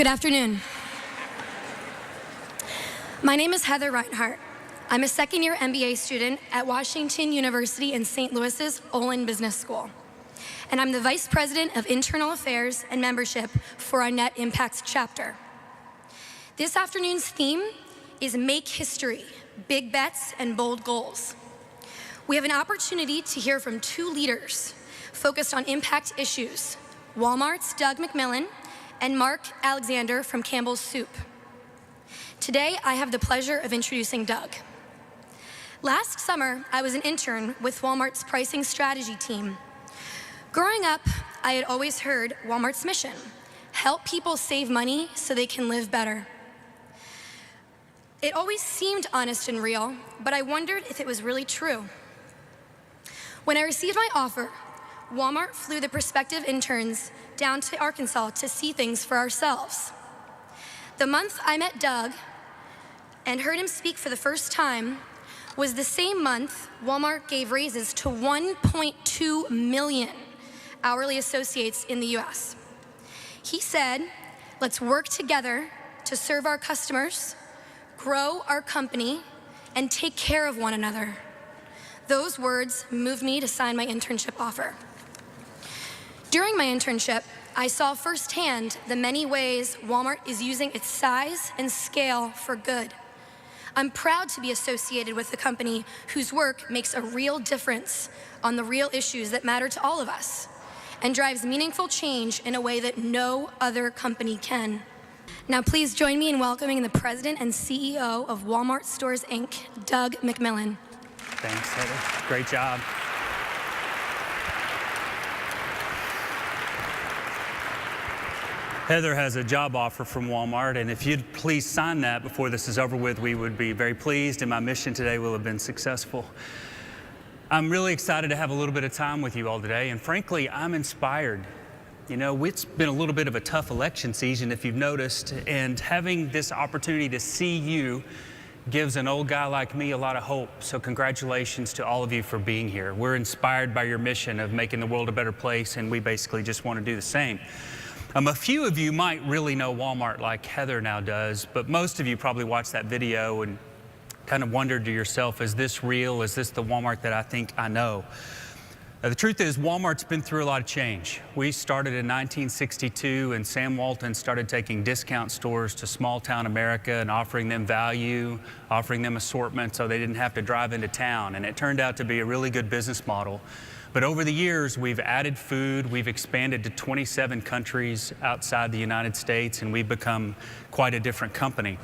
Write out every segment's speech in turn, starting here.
Good afternoon. My name is Heather Reinhart. I'm a second-year MBA student at Washington University in St. Louis's Olin Business School. And I'm the Vice President of Internal Affairs and Membership for our Net Impact chapter. This afternoon's theme is Make History, Big Bets and Bold Goals. We have an opportunity to hear from two leaders focused on impact issues, Wal-Mart's Doug McMillon and Mark Alexander from Campbell's Soup. Today, I have the pleasure of introducing Doug. Last summer, I was an intern with Wal-Mart's pricing strategy team. Growing up, I had always heard Wal-Mart's mission, help people save money so they can live better. It always seemed honest and real, but I wondered if it was really true. When I received my offer, Wal-Mart flew the prospective interns down to Arkansas to see things for ourselves. The month I met Doug and heard him speak for the first time was the same month Wal-Mart gave raises to 1.2 million hourly associates in the US. He said, let's work together to serve our customers, grow our company, and take care of one another. Those words moved me to sign my internship offer. During my internship, I saw firsthand the many ways Wal-Mart is using its size and scale for good. I'm proud to be associated with a company whose work makes a real difference on the real issues that matter to all of us and drives meaningful change in a way that no other company can. Now please join me in welcoming the President and CEO of Wal-Mart Stores, Inc., Doug McMillon. Thanks, Heather. Great job. Heather has a job offer from Wal-Mart, and if you'd please sign that before this is over with, we would be very pleased, and my mission today will have been successful. I'm really excited to have a little bit of time with you all today, and frankly, I'm inspired. You know, it's been a little bit of a tough election season, if you've noticed, and having this opportunity to see you gives an old guy like me a lot of hope. So congratulations to all of you for being here. We're inspired by your mission of making the world a better place, and we basically just want to do the same. A few of you might really know Wal-Mart like Heather now does, but most of you probably watched that video and kind of wondered to yourself, is this real? Is this the Wal-Mart that I think I know? The truth is, Wal-Mart's been through a lot of change. We started in 1962, and Sam Walton started taking discount stores to small-town America and offering them value, offering them assortment so they didn't have to drive into town, and it turned out to be a really good business model. But over the years, we've added food, we've expanded to 27 countries outside the United States, and we've become quite a different company.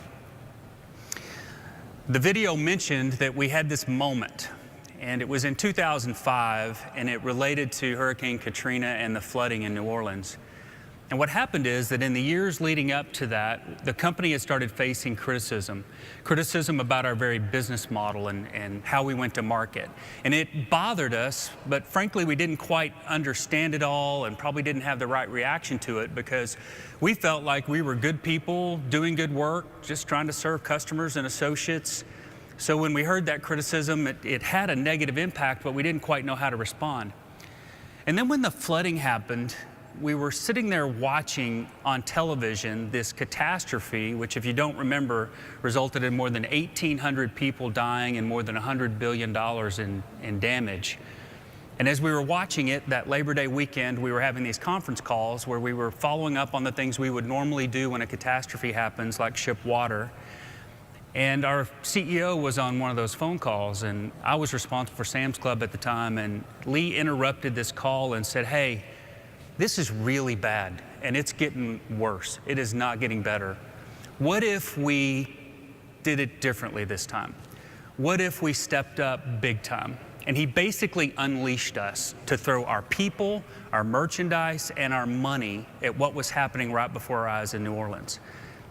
The video mentioned that we had this moment, and it was in 2005, and it related to Hurricane Katrina and the flooding in New Orleans. And what happened is that in the years leading up to that, the company had started facing criticism about our very business model and how we went to market. And it bothered us, but frankly, we didn't quite understand it all and probably didn't have the right reaction to it because we felt like we were good people doing good work, just trying to serve customers and associates. So when we heard that criticism, it had a negative impact, but we didn't quite know how to respond. And then when the flooding happened, we were sitting there watching on television this catastrophe, which if you don't remember, resulted in more than 1,800 people dying and more than $100 billion in damage. And as we were watching it, that Labor Day weekend, we were having these conference calls where we were following up on the things we would normally do when a catastrophe happens, like ship water. And our CEO was on one of those phone calls, and I was responsible for Sam's Club at the time, and Lee interrupted this call and said, hey, this is really bad, and it's getting worse. It is not getting better. What if we did it differently this time? What if we stepped up big time? And he basically unleashed us to throw our people, our merchandise, and our money at what was happening right before our eyes in New Orleans.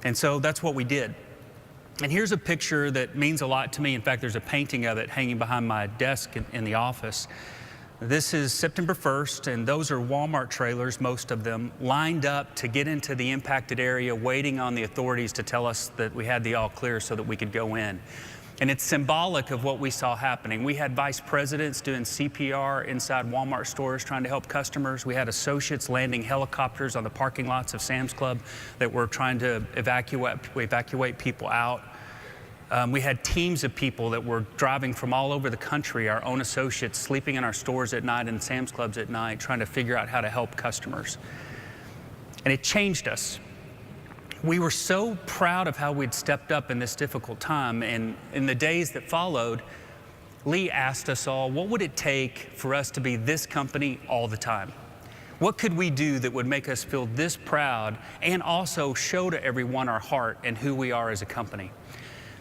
And so that's what we did. And here's a picture that means a lot to me. In fact, there's a painting of it hanging behind my desk in the office. This is September 1st, and those are Wal-Mart trailers, most of them, lined up to get into the impacted area, waiting on the authorities to tell us that we had the all clear so that we could go in. And it's symbolic of what we saw happening. We had vice presidents doing CPR inside Walmart stores trying to help customers. We had associates landing helicopters on the parking lots of Sam's Club that were trying to evacuate people out. We had teams of people that were driving from all over the country, our own associates sleeping in our stores at night and Sam's Clubs at night, trying to figure out how to help customers. And it changed us. We were so proud of how we'd stepped up in this difficult time, and in the days that followed, Lee asked us all, what would it take for us to be this company all the time? What could we do that would make us feel this proud and also show to everyone our heart and who we are as a company?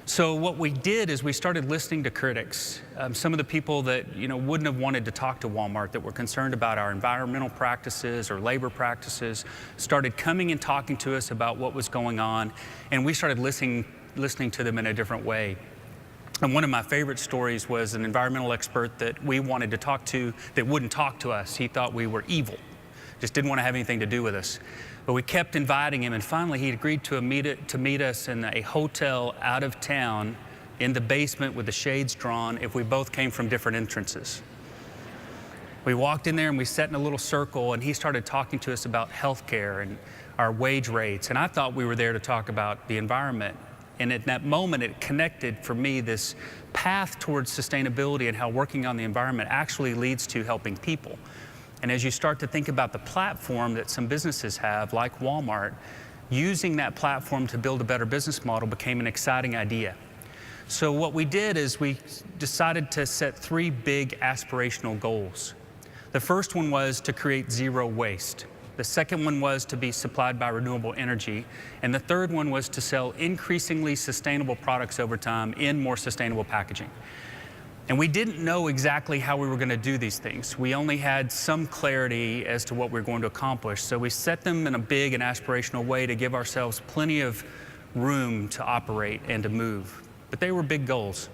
So what we did is we started listening to critics, some of the people that wouldn't have wanted to talk to Walmart, that were concerned about our environmental practices or labor practices, started coming and talking to us about what was going on, and we started listening to them in a different way. And one of my favorite stories was an environmental expert that we wanted to talk to that wouldn't talk to us. He thought we were evil, just didn't want to have anything to do with us. But we kept inviting him, and finally he agreed to meet us in a hotel out of town in the basement with the shades drawn if we both came from different entrances. We walked in there and we sat in a little circle, and he started talking to us about healthcare and our wage rates. And I thought we were there to talk about the environment. And at that moment, it connected for me this path towards sustainability and how working on the environment actually leads to helping people. And as you start to think about the platform that some businesses have, like Walmart, using that platform to build a better business model became an exciting idea. So what we did is we decided to set 3 big aspirational goals. The first one was to create zero waste. The second one was to be supplied by renewable energy. And the third one was to sell increasingly sustainable products over time in more sustainable packaging. And we didn't know exactly how we were going to do these things. We only had some clarity as to what we were going to accomplish. So we set them in a big and aspirational way to give ourselves plenty of room to operate and to move. But they were big goals.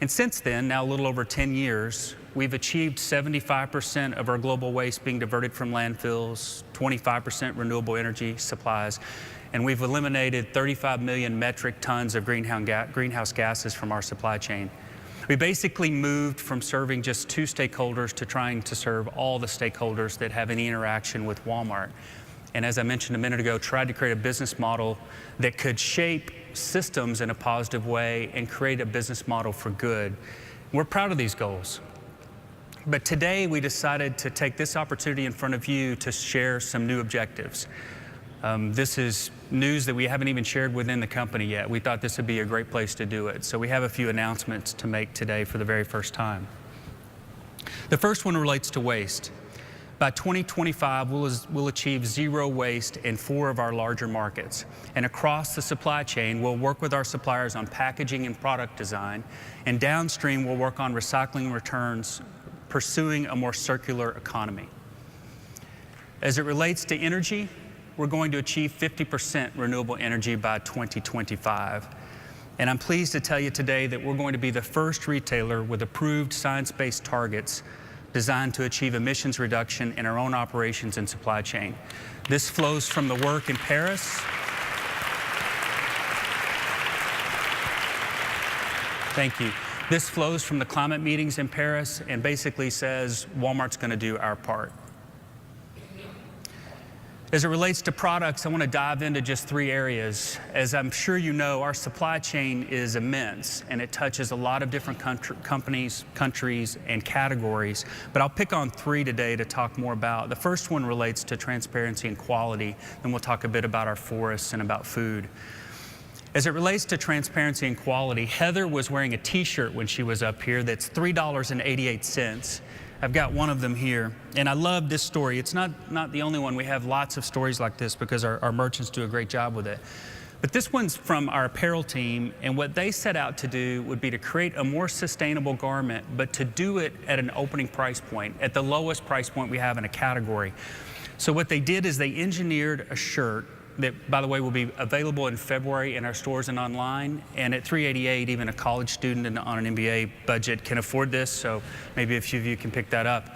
And since then, now a little over 10 years, we've achieved 75% of our global waste being diverted from landfills, 25% renewable energy supplies, and we've eliminated 35 million metric tons of greenhouse gases from our supply chain. We basically moved from serving just 2 stakeholders to trying to serve all the stakeholders that have any interaction with Walmart. And as I mentioned a minute ago, tried to create a business model that could shape systems in a positive way and create a business model for good. We're proud of these goals. But today we decided to take this opportunity in front of you to share some new objectives. This is news that we haven't even shared within the company yet. We thought this would be a great place to do it. So we have a few announcements to make today for the very first time. The first one relates to waste. By 2025, we'll achieve zero waste in 4 of our larger markets. And across the supply chain, we'll work with our suppliers on packaging and product design. And downstream, we'll work on recycling returns, pursuing a more circular economy. As it relates to energy, we're going to achieve 50% renewable energy by 2025. And I'm pleased to tell you today that we're going to be the first retailer with approved science-based targets designed to achieve emissions reduction in our own operations and supply chain. This flows from the work in Paris. Thank you. This flows from the climate meetings in Paris and basically says Walmart's going to do our part. As it relates to products, I want to dive into just 3 areas. As I'm sure you know, our supply chain is immense, and it touches a lot of different companies, countries, and categories. But I'll pick on 3 today to talk more about. The first one relates to transparency and quality, then we'll talk a bit about our forests and about food. As it relates to transparency and quality, Heather was wearing a t-shirt when she was up here that's $3.88. I've got one of them here, and I love this story. It's not the only one. We have lots of stories like this because our merchants do a great job with it. But this one's from our apparel team, and what they set out to do would be to create a more sustainable garment, but to do it at an opening price point, at the lowest price point we have in a category. So what they did is they engineered a shirt that, by the way, will be available in February in our stores and online. And at $388, even a college student on an MBA budget can afford this, so maybe a few of you can pick that up.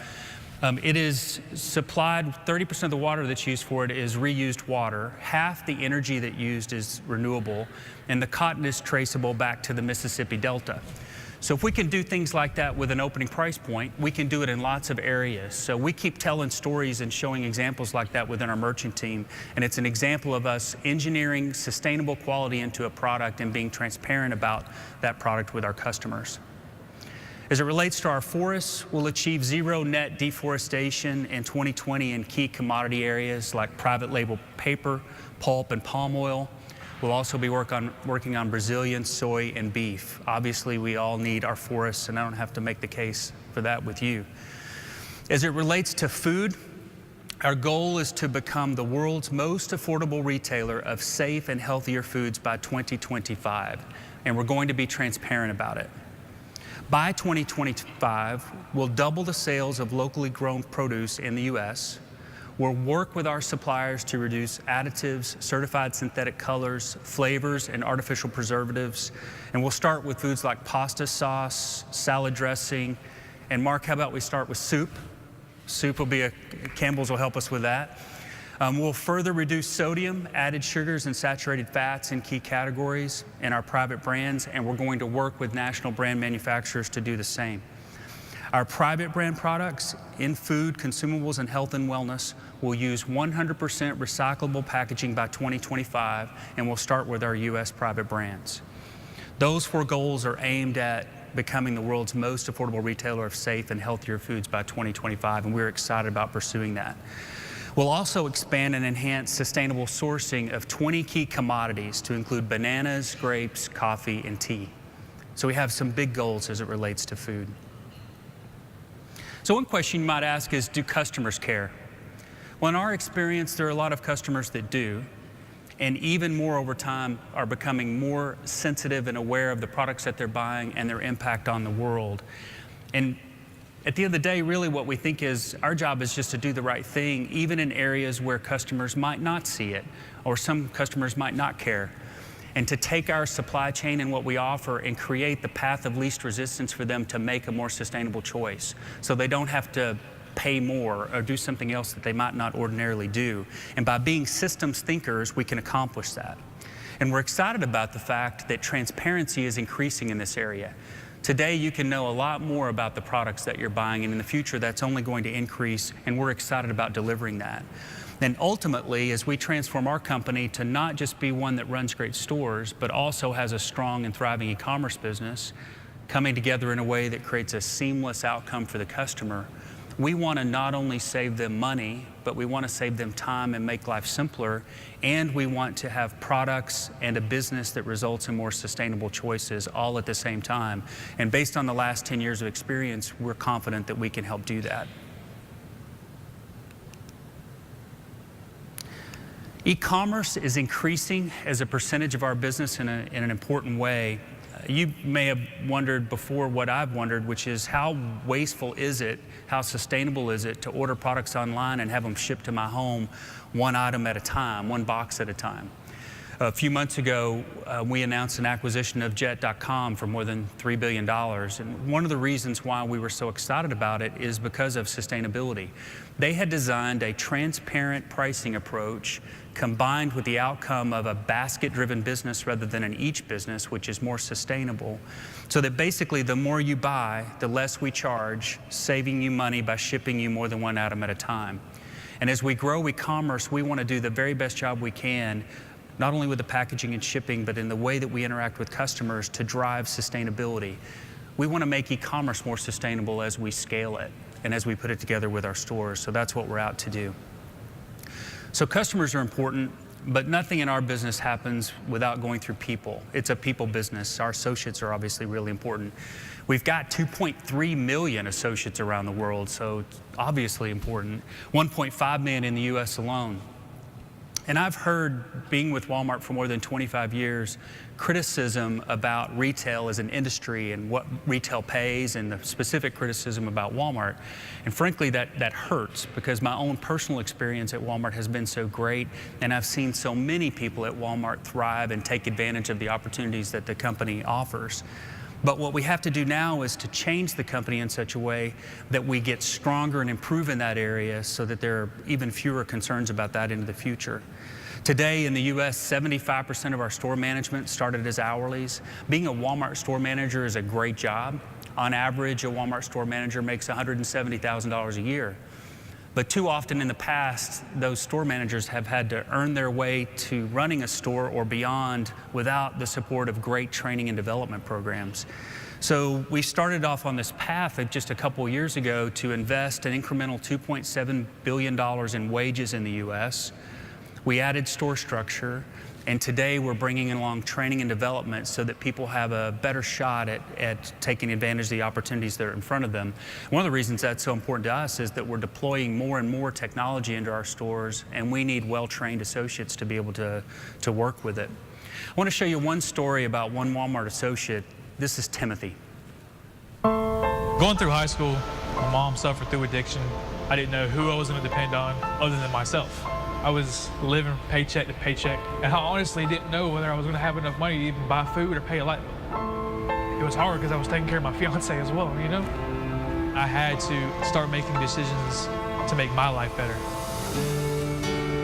It is supplied, 30% of the water that's used for it is reused water. Half the energy that used is renewable, and the cotton is traceable back to the Mississippi Delta. So if we can do things like that with an opening price point, we can do it in lots of areas. So we keep telling stories and showing examples like that within our merchant team, and it's an example of us engineering sustainable quality into a product and being transparent about that product with our customers. As it relates to our forests, we'll achieve zero net deforestation in 2020 in key commodity areas like private label paper, pulp, and palm oil. We'll also be working on Brazilian soy and beef. Obviously, we all need our forests, and I don't have to make the case for that with you. As it relates to food, our goal is to become the world's most affordable retailer of safe and healthier foods by 2025, and we're going to be transparent about it. By 2025, we'll double the sales of locally grown produce in the U.S. We'll work with our suppliers to reduce additives, certified synthetic colors, flavors, and artificial preservatives. And we'll start with foods like pasta sauce, salad dressing, and Mark, how about we start with soup? Soup will be Campbell's will help us with that. We'll further reduce sodium, added sugars, and saturated fats in key categories in our private brands, and we're going to work with national brand manufacturers to do the same. Our private brand products in food, consumables, and health and wellness will use 100% recyclable packaging by 2025, and we'll start with our U.S. private brands. Those 4 goals are aimed at becoming the world's most affordable retailer of safe and healthier foods by 2025, and we're excited about pursuing that. We'll also expand and enhance sustainable sourcing of 20 key commodities to include bananas, grapes, coffee, and tea. So we have some big goals as it relates to food. So one question you might ask is, do customers care? Well, in our experience, there are a lot of customers that do, and even more over time are becoming more sensitive and aware of the products that they're buying and their impact on the world. And at the end of the day, really what we think is our job is just to do the right thing, even in areas where customers might not see it, or some customers might not care. And to take our supply chain and what we offer and create the path of least resistance for them to make a more sustainable choice, so they don't have to pay more or do something else that they might not ordinarily do. And by being systems thinkers, we can accomplish that. And we're excited about the fact that transparency is increasing in this area. Today, you can know a lot more about the products that you're buying, and in the future, that's only going to increase, and we're excited about delivering that. And ultimately, as we transform our company to not just be one that runs great stores, but also has a strong and thriving e-commerce business, coming together in a way that creates a seamless outcome for the customer, we want to not only save them money, but we want to save them time and make life simpler, and we want to have products and a business that results in more sustainable choices all at the same time. And based on the last 10 years of experience, we're confident that we can help do that. E-commerce is increasing as a percentage of our business in an important way. You may have wondered before what I've wondered, which is how wasteful is it, how sustainable is it to order products online and have them shipped to my home one item at a time, one box at a time. A few months ago, we announced an acquisition of Jet.com for more than $3 billion. And one of the reasons why we were so excited about it is because of sustainability. They had designed a transparent pricing approach combined with the outcome of a basket-driven business rather than an each business, which is more sustainable, so that basically the more you buy, the less we charge, saving you money by shipping you more than one item at a time. And as we grow e-commerce, we want to do the very best job we can, not only with the packaging and shipping, but in the way that we interact with customers to drive sustainability. We want to make e-commerce more sustainable as we scale it and as we put it together with our stores. So that's what we're out to do. So customers are important, but nothing in our business happens without going through people. It's a people business. Our associates are obviously really important. We've got 2.3 million associates around the world, so it's obviously important. 1.5 million in the US alone. And I've heard, being with Walmart for more than 25 years, criticism about retail as an industry and what retail pays, and the specific criticism about Walmart. And frankly, that hurts, because my own personal experience at Walmart has been so great, and I've seen so many people at Walmart thrive and take advantage of the opportunities that the company offers. But what we have to do now is to change the company in such a way that we get stronger and improve in that area so that there are even fewer concerns about that into the future. Today in the US, 75% of our store management started as hourlies. Being a Walmart store manager is a great job. On average, a Walmart store manager makes $170,000 a year. But too often in the past, those store managers have had to earn their way to running a store or beyond without the support of great training and development programs. So we started off on this path just a couple of years ago to invest an incremental $2.7 billion in wages in the US. We added store structure, and today we're bringing along training and development so that people have a better shot at taking advantage of the opportunities that are in front of them. One of the reasons that's so important to us is that we're deploying more and more technology into our stores, and we need well-trained associates to be able to work with it. I want to show you one story about one Walmart associate. This is Timothy. Going through high school, my mom suffered through addiction. I didn't know who I was going to depend on other than myself. I was living paycheck to paycheck, and I honestly didn't know whether I was going to have enough money to even buy food or pay a light bill. It was hard because I was taking care of my fiance as well, you know? I had to start making decisions to make my life better.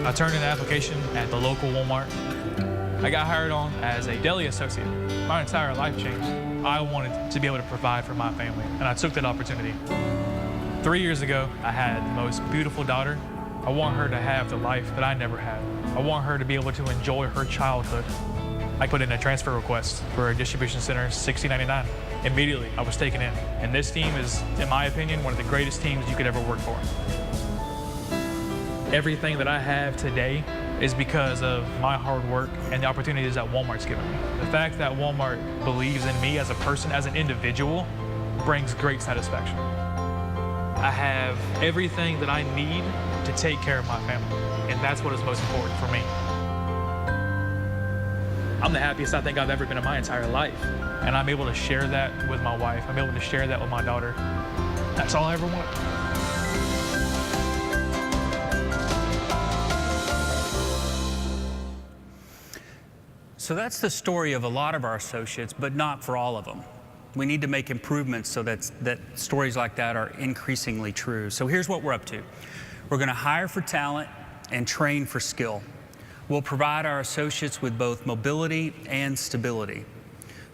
I turned in an application at the local Walmart. I got hired on as a deli associate. My entire life changed. I wanted to be able to provide for my family, and I took that opportunity. 3 years ago, I had the most beautiful daughter. I want her to have the life that I never had. I want her to be able to enjoy her childhood. I put in a transfer request for a distribution center, $60.99. Immediately, I was taken in. And this team is, in my opinion, one of the greatest teams you could ever work for. Everything that I have today is because of my hard work and the opportunities that Walmart's given me. The fact that Walmart believes in me as a person, as an individual, brings great satisfaction. I have everything that I need to take care of my family, and that's what is most important for me. I'm the happiest I think I've ever been in my entire life, and I'm able to share that with my wife. I'm able to share that with my daughter. That's all I ever want. So that's the story of a lot of our associates, but not for all of them. We need to make improvements so that stories like that are increasingly true. So here's what we're up to. We're going to hire for talent and train for skill. We'll provide our associates with both mobility and stability.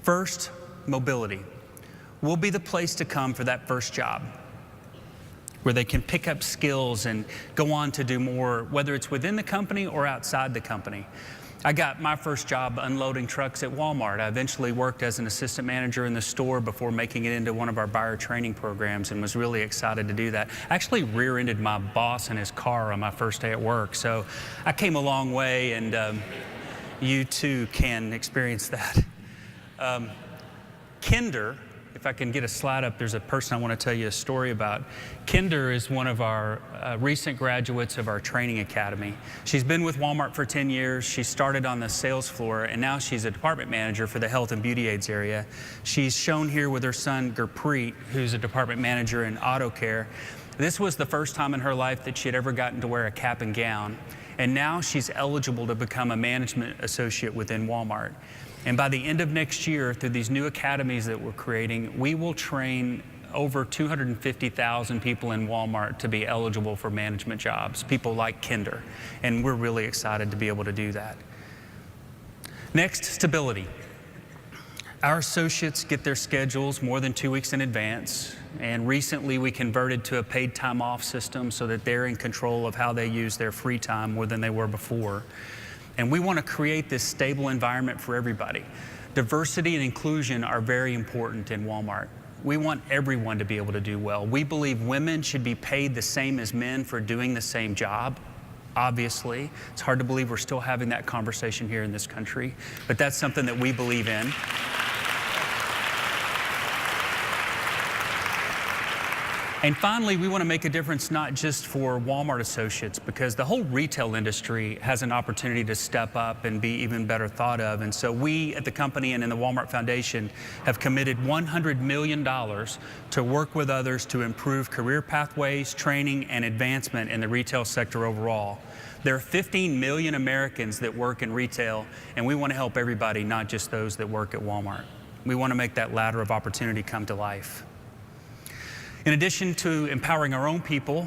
First, mobility. We'll be the place to come for that first job, where they can pick up skills and go on to do more, whether it's within the company or outside the company. I got my first job unloading trucks at Walmart. I eventually worked as an assistant manager in the store before making it into one of our buyer training programs, and was really excited to do that. I actually rear-ended my boss in his car on my first day at work, so I came a long way, and you too can experience that. Kinder, if I can get a slide up, there's a person I want to tell you a story about. Kinder is one of our recent graduates of our training academy. She's been with Walmart for 10 years. She started on the sales floor, and now she's a department manager for the health and beauty aids area. She's shown here with her son, Gurpreet, who's a department manager in auto care. This was the first time in her life that she had ever gotten to wear a cap and gown. And now she's eligible to become a management associate within Walmart. And by the end of next year, through these new academies that we're creating, we will train over 250,000 people in Walmart to be eligible for management jobs, people like Kinder. And we're really excited to be able to do that. Next, stability. Our associates get their schedules more than 2 weeks in advance. And recently we converted to a paid time off system so that they're in control of how they use their free time more than they were before. And we want to create this stable environment for everybody. Diversity and inclusion are very important in Walmart. We want everyone to be able to do well. We believe women should be paid the same as men for doing the same job. Obviously, it's hard to believe we're still having that conversation here in this country, but that's something that we believe in. And finally, we want to make a difference not just for Walmart associates, because the whole retail industry has an opportunity to step up and be even better thought of. And so we at the company and in the Walmart Foundation have committed $100 million to work with others to improve career pathways, training, and advancement in the retail sector overall. There are 15 million Americans that work in retail, and we want to help everybody, not just those that work at Walmart. We want to make that ladder of opportunity come to life. In addition to empowering our own people,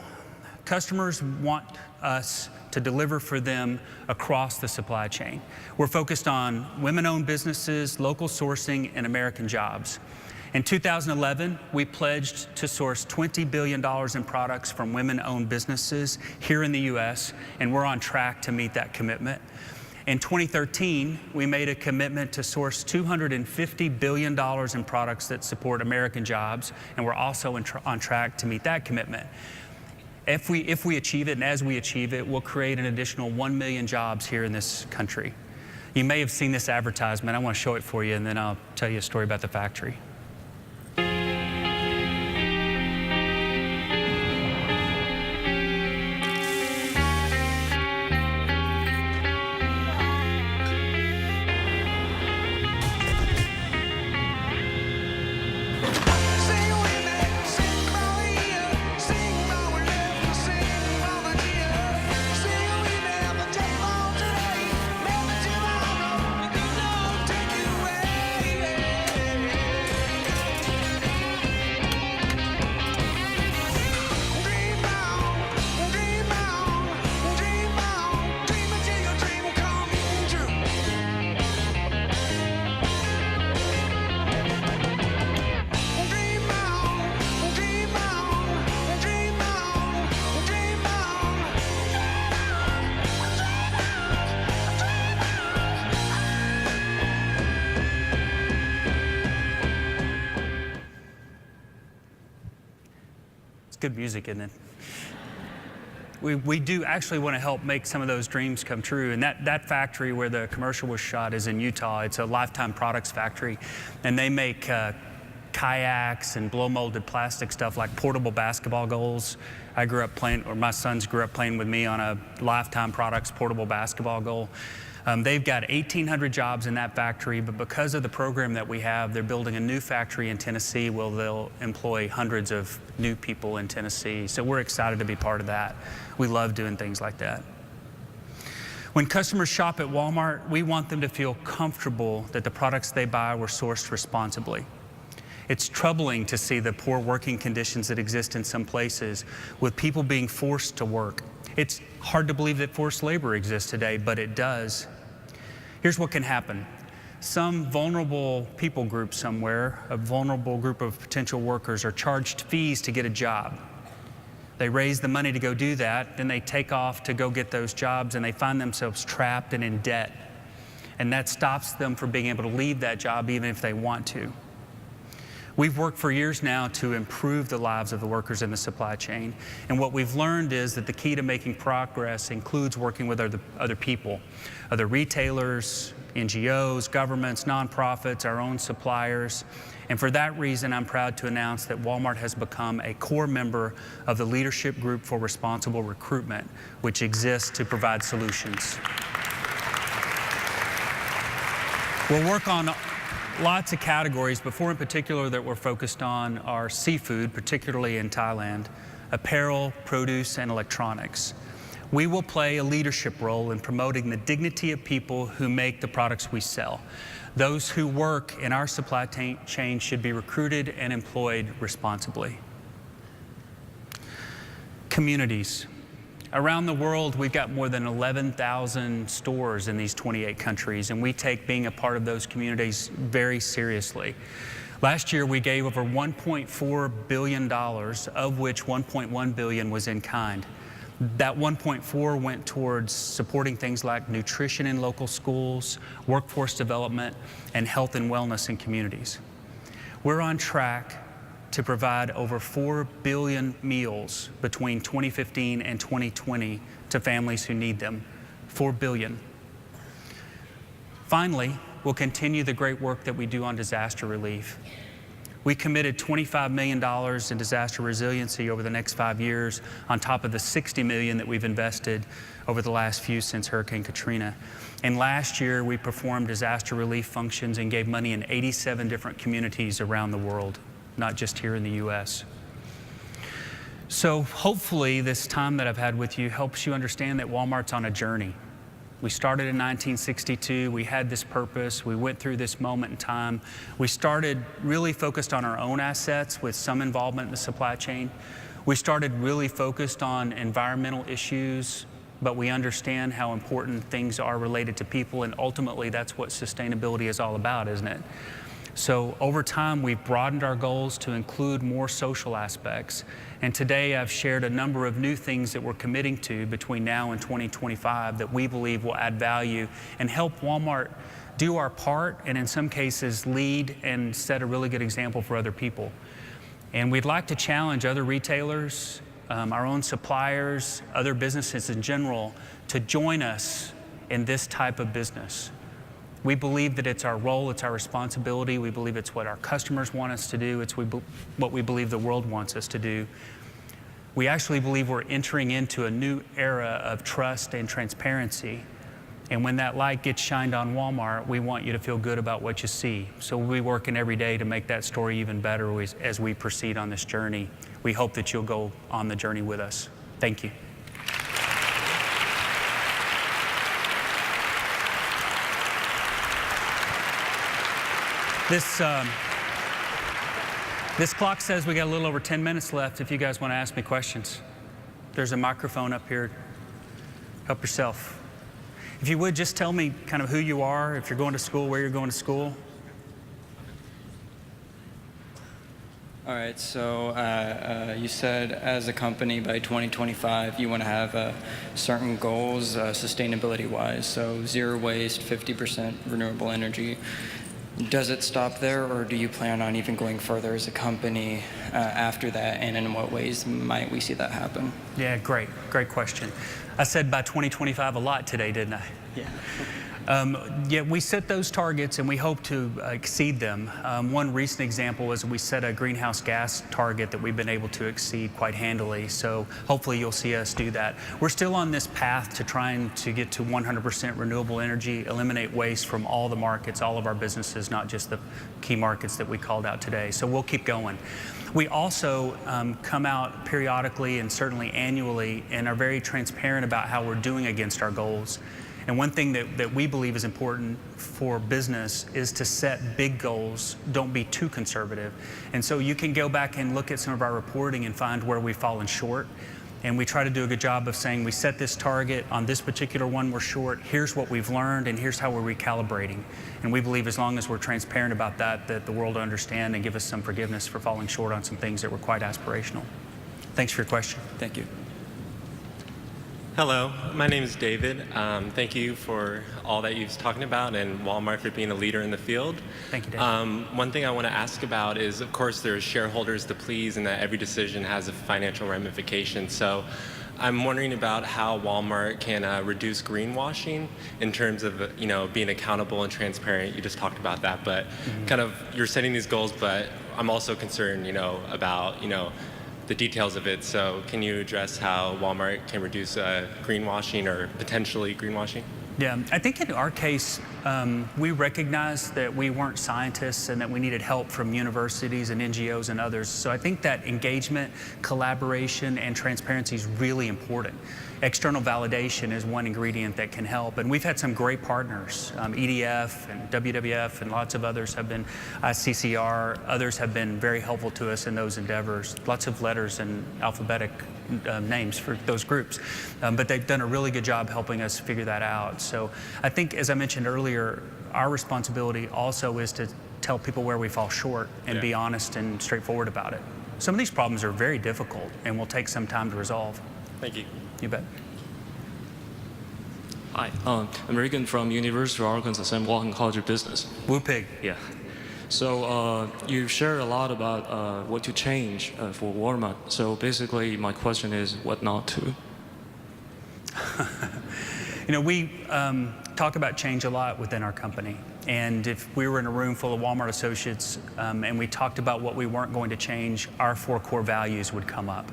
customers want us to deliver for them across the supply chain. We're focused on women-owned businesses, local sourcing, and American jobs. In 2011, we pledged to source $20 billion in products from women-owned businesses here in the U.S., and we're on track to meet that commitment. In 2013, we made a commitment to source $250 billion in products that support American jobs, and we're also on track to meet that commitment. If we achieve it, and as we achieve it, we'll create an additional 1 million jobs here in this country. You may have seen this advertisement. I want to show it for you, and then I'll tell you a story about the factory. Good music, isn't it? We do actually want to help make some of those dreams come true. And that factory where the commercial was shot is in Utah. It's a Lifetime Products factory. And they make kayaks and blow molded plastic stuff like portable basketball goals. I grew up playing, or my sons grew up playing with me on a Lifetime Products portable basketball goal. They've got 1,800 jobs in that factory, but because of the program that we have, they're building a new factory in Tennessee where they'll employ hundreds of new people in Tennessee. So we're excited to be part of that. We love doing things like that. When customers shop at Walmart, we want them to feel comfortable that the products they buy were sourced responsibly. It's troubling to see the poor working conditions that exist in some places with people being forced to work. It's hard to believe that forced labor exists today, but it does. Here's what can happen. Some vulnerable people group somewhere, a vulnerable group of potential workers, are charged fees to get a job. They raise the money to go do that, then they take off to go get those jobs, and they find themselves trapped and in debt. And that stops them from being able to leave that job even if they want to. We've worked for years now to improve the lives of the workers in the supply chain. And what we've learned is that the key to making progress includes working with other people, other retailers, NGOs, governments, nonprofits, our own suppliers. And for that reason, I'm proud to announce that Walmart has become a core member of the Leadership Group for Responsible Recruitment, which exists to provide solutions. We'll work on lots of categories, but four in particular that we're focused on are seafood, particularly in Thailand, apparel, produce, and electronics. We will play a leadership role in promoting the dignity of people who make the products we sell. Those who work in our supply chain should be recruited and employed responsibly. Communities. Around the world, we've got more than 11,000 stores in these 28 countries, and we take being a part of those communities very seriously. Last year, we gave over $1.4 billion, of which $1.1 billion was in kind. That 1.4 went towards supporting things like nutrition in local schools, workforce development, and health and wellness in communities. We're on track to provide over 4 billion meals between 2015 and 2020 to families who need them. 4 billion. Finally, we'll continue the great work that we do on disaster relief. We committed $25 million in disaster resiliency over the next 5 years, on top of the $60 million that we've invested over the last few since Hurricane Katrina. And last year, we performed disaster relief functions and gave money in 87 different communities around the world, not just here in the U.S. So hopefully this time that I've had with you helps you understand that Walmart's on a journey. We started in 1962. We had this purpose. We went through this moment in time. We started really focused on our own assets with some involvement in the supply chain. We started really focused on environmental issues, but we understand how important things are related to people, and ultimately that's what sustainability is all about, isn't it? So over time, we've broadened our goals to include more social aspects. And today I've shared a number of new things that we're committing to between now and 2025 that we believe will add value and help Walmart do our part, and in some cases lead and set a really good example for other people. And we'd like to challenge other retailers, our own suppliers, other businesses in general, to join us in this type of business. We believe that it's our role, it's our responsibility. We believe it's what our customers want us to do. It's what we believe the world wants us to do. We actually believe we're entering into a new era of trust and transparency. And when that light gets shined on Walmart, we want you to feel good about what you see. So we'll be working every day to make that story even better as we proceed on this journey. We hope that you'll go on the journey with us. Thank you. This clock says we got a little over 10 minutes left if you guys want to ask me questions. There's a microphone up here. Help yourself. If you would, just tell me kind of who you are, if you're going to school, where you're going to school. All right, so you said as a company by 2025 you want to have certain goals sustainability-wise, so zero waste, 50% renewable energy. Does it stop there, or do you plan on even going further as a company after that, and in what ways might we see that happen? Yeah, great question. I said by 2025 a lot today, didn't I? Yeah. Yeah, we set those targets and we hope to exceed them. One recent example was we set a greenhouse gas target that we've been able to exceed quite handily. So hopefully you'll see us do that. We're still on this path to trying to get to 100% renewable energy, eliminate waste from all the markets, all of our businesses, not just the key markets that we called out today. So we'll keep going. We also come out periodically and certainly annually and are very transparent about how we're doing against our goals. And one thing that we believe is important for business is to set big goals. Don't be too conservative. And so you can go back and look at some of our reporting and find where we've fallen short. And we try to do a good job of saying we set this target, on this particular one we're short, here's what we've learned, and here's how we're recalibrating. And we believe as long as we're transparent about that, that the world will understand and give us some forgiveness for falling short on some things that were quite aspirational. Thanks for your question. Thank you. Hello, my name is David. Thank you for all that you've talking about, and Walmart for being a leader in the field. Thank you, David. One thing I want to ask about is, of course, there's shareholders to please, and that every decision has a financial ramification. So I'm wondering about how Walmart can reduce greenwashing in terms of being accountable and transparent. You just talked about that, but kind of you're setting these goals, but I'm also concerned about the details of it. So can you address how Walmart can reduce greenwashing or potentially greenwashing? Yeah, I think in our case, we recognized that we weren't scientists and that we needed help from universities and NGOs and others. So I think that engagement, collaboration, and transparency is really important. External validation is one ingredient that can help. And we've had some great partners. EDF and WWF and lots of others have been, CCR, others have been very helpful to us in those endeavors. Lots of letters and alphabetic names for those groups. But they've done a really good job helping us figure that out. So I think, as I mentioned earlier, our responsibility also is to tell people where we fall short and be honest and straightforward about it. Some of these problems are very difficult and will take some time to resolve. Thank you. You bet. Hi, I'm Regan from University of Arkansas, Sam Walton College of Business. Woo pig. Yeah. So you shared a lot about what to change for Walmart. So basically, my question is, what not to? We talk about change a lot within our company. And if we were in a room full of Walmart associates and we talked about what we weren't going to change, our 4 core values would come up.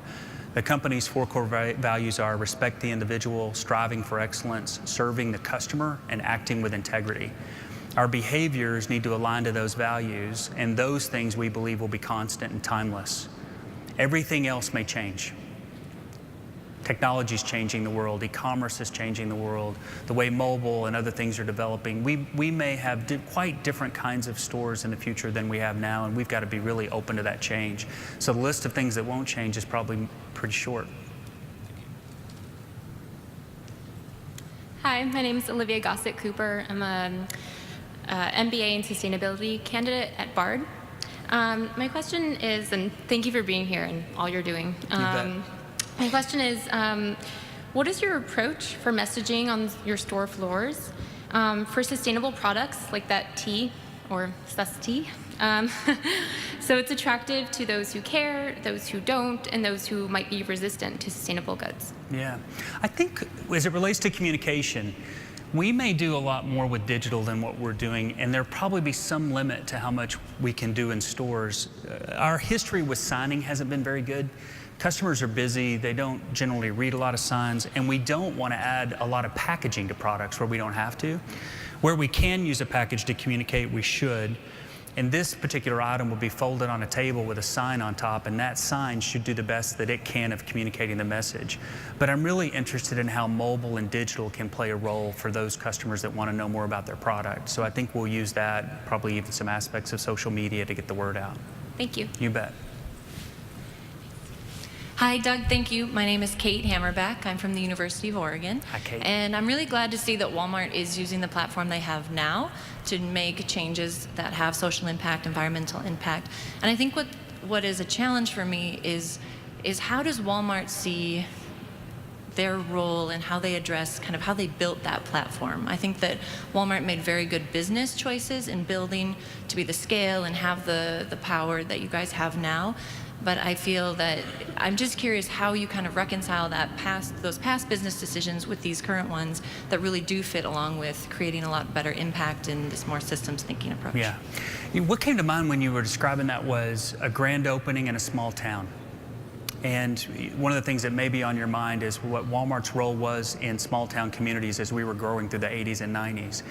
The company's 4 core values are respect the individual, striving for excellence, serving the customer, and acting with integrity. Our behaviors need to align to those values, and those things we believe will be constant and timeless. Everything else may change. technology is changing the world, e-commerce is changing the world, the way mobile and other things are developing. We may have quite different kinds of stores in the future than we have now, and we've got to be really open to that change. So the list of things that won't change is probably pretty short. Hi, my name is Olivia Gossett Cooper. I'm a MBA in Sustainability candidate at Bard. My question is, and thank you for being here and all you're doing. My question is, what is your approach for messaging on your store floors for sustainable products like that tea or sus tea? So it's attractive to those who care, those who don't, and those who might be resistant to sustainable goods. Yeah, I think as it relates to communication, we may do a lot more with digital than what we're doing, and there'll probably be some limit to how much we can do in stores. Our history with signing hasn't been very good. Customers are busy, they don't generally read a lot of signs, and we don't want to add a lot of packaging to products where we don't have to. Where we can use a package to communicate, we should. And this particular item will be folded on a table with a sign on top, and that sign should do the best that it can of communicating the message. But I'm really interested in how mobile and digital can play a role for those customers that want to know more about their product. So I think we'll use that, probably even some aspects of social media to get the word out. Thank you. You bet. Hi, Doug. Thank you. My name is Kate Hammerback. I'm from the University of Oregon. Hi, Kate. And I'm really glad to see that Walmart is using the platform they have now to make changes that have social impact, environmental impact. And I think what is a challenge for me is how does Walmart see their role and how they address kind of how they built that platform. I think that Walmart made very good business choices in building to be the scale and have the power that you guys have now. But I feel that I'm just curious how you kind of reconcile those past business decisions with these current ones that really do fit along with creating a lot better impact in this more systems thinking approach. Yeah. What came to mind when you were describing that was a grand opening in a small town. And one of the things that may be on your mind is what Walmart's role was in small town communities as we were growing through the 80s and 90s.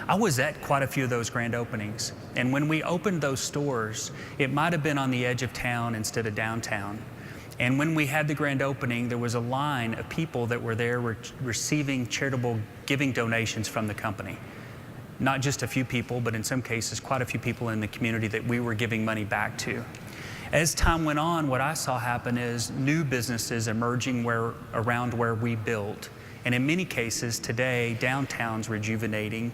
I was at quite a few of those grand openings. And when we opened those stores, it might have been on the edge of town instead of downtown. And when we had the grand opening, there was a line of people that were there receiving charitable giving donations from the company. Not just a few people, but in some cases, quite a few people in the community that we were giving money back to. As time went on, what I saw happen is new businesses emerging around where we built. And in many cases today, downtown's rejuvenating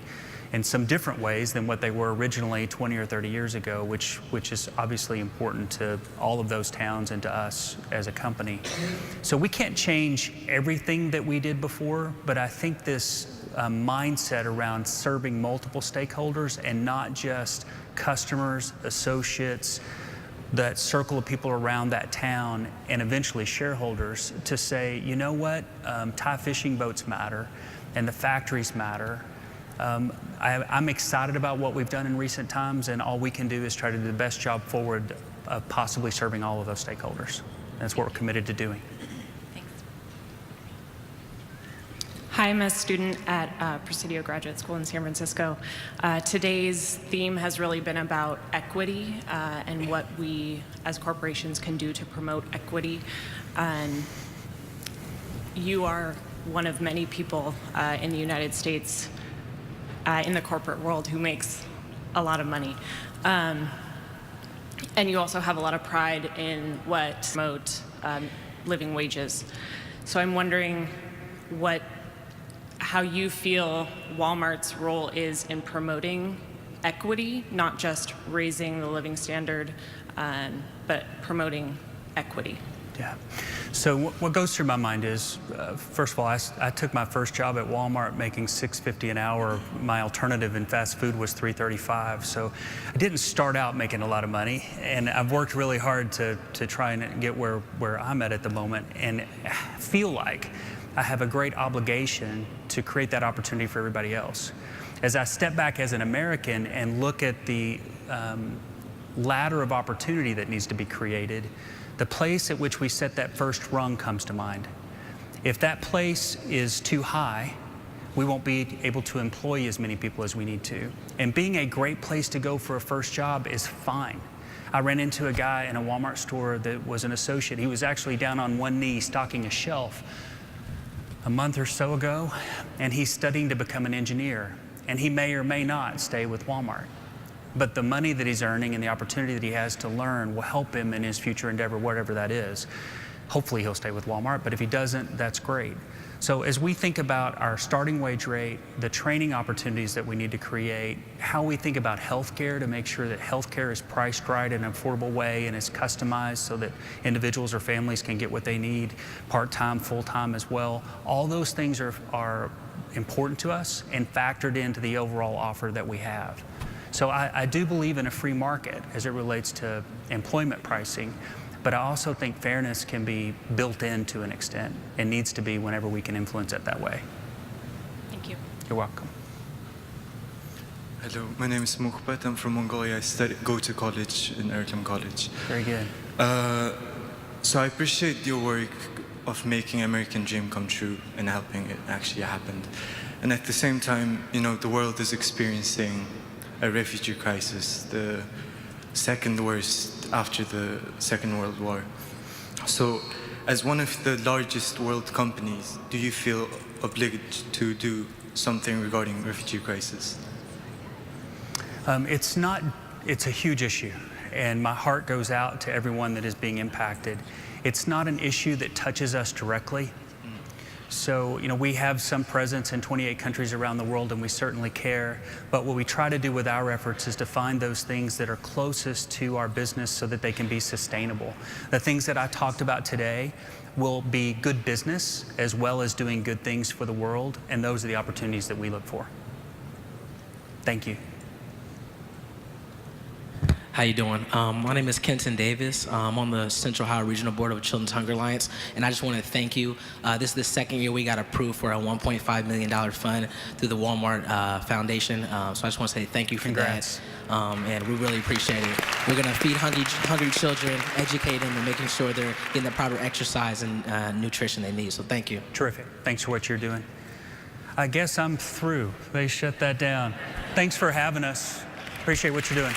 in some different ways than what they were originally 20 or 30 years ago, which is obviously important to all of those towns and to us as a company. So we can't change everything that we did before, but I think this mindset around serving multiple stakeholders and not just customers, associates, that circle of people around that town, and eventually shareholders, to say, you know what, Thai fishing boats matter and the factories matter. I'm excited about what we've done in recent times, and all we can do is try to do the best job forward of possibly serving all of those stakeholders. That's what we're committed to doing. Hi, I'm a student at Presidio Graduate School in San Francisco. Today's theme has really been about equity and what we as corporations can do to promote equity. And you are one of many people in the United States in the corporate world who makes a lot of money. And you also have a lot of pride in what promote living wages. So I'm wondering how you feel Walmart's role is in promoting equity, not just raising the living standard, but promoting equity. Yeah. So what goes through my mind is, first of all, I took my first job at Walmart making $6.50 an hour. My alternative in fast food was $3.35. So I didn't start out making a lot of money, and I've worked really hard to try and get where I'm at the moment, and I feel like I have a great obligation to create that opportunity for everybody else. As I step back as an American and look at the ladder of opportunity that needs to be created, the place at which we set that first rung comes to mind. If that place is too high, we won't be able to employ as many people as we need to. And being a great place to go for a first job is fine. I ran into a guy in a Walmart store that was an associate. He was actually down on one knee stocking a shelf a month or so ago, and he's studying to become an engineer. And he may or may not stay with Walmart. But the money that he's earning and the opportunity that he has to learn will help him in his future endeavor, whatever that is. Hopefully he'll stay with Walmart, but if he doesn't, that's great. So as we think about our starting wage rate, the training opportunities that we need to create, how we think about healthcare to make sure that healthcare is priced right in an affordable way and is customized so that individuals or families can get what they need, part-time, full-time as well, all those things are important to us and factored into the overall offer that we have. So I do believe in a free market as it relates to employment pricing, but I also think fairness can be built in to an extent and needs to be whenever we can influence it that way. Thank you. You're welcome. Hello, my name is Mukhbat. I'm from Mongolia. I go to college in Erkam College. Very good. So I appreciate your work of making American dream come true and helping it actually happen. And at the same time, you know, the world is experiencing a refugee crisis, the second worst after the Second World War. So, as one of the largest world companies, do you feel obliged to do something regarding refugee crisis? It's a huge issue, and my heart goes out to everyone that is being impacted. It's not an issue that touches us directly. So, you know, we have some presence in 28 countries around the world, and we certainly care. But what we try to do with our efforts is to find those things that are closest to our business so that they can be sustainable. The things that I talked about today will be good business as well as doing good things for the world, and those are the opportunities that we look for. Thank you. How you doing? My name is Kenton Davis. I'm on the Central Ohio Regional Board of Children's Hunger Alliance, and I just want to thank you. This is the second year we got approved for a $1.5 million fund through the Wal-Mart Foundation. So I just want to say thank you for Congrats. that, and we really appreciate it. We're going to feed hungry children, educate them, and making sure they're getting the proper exercise and nutrition they need. So thank you. Terrific. Thanks for what you're doing. I guess I'm through. They shut that down. Thanks for having us. Appreciate what you're doing.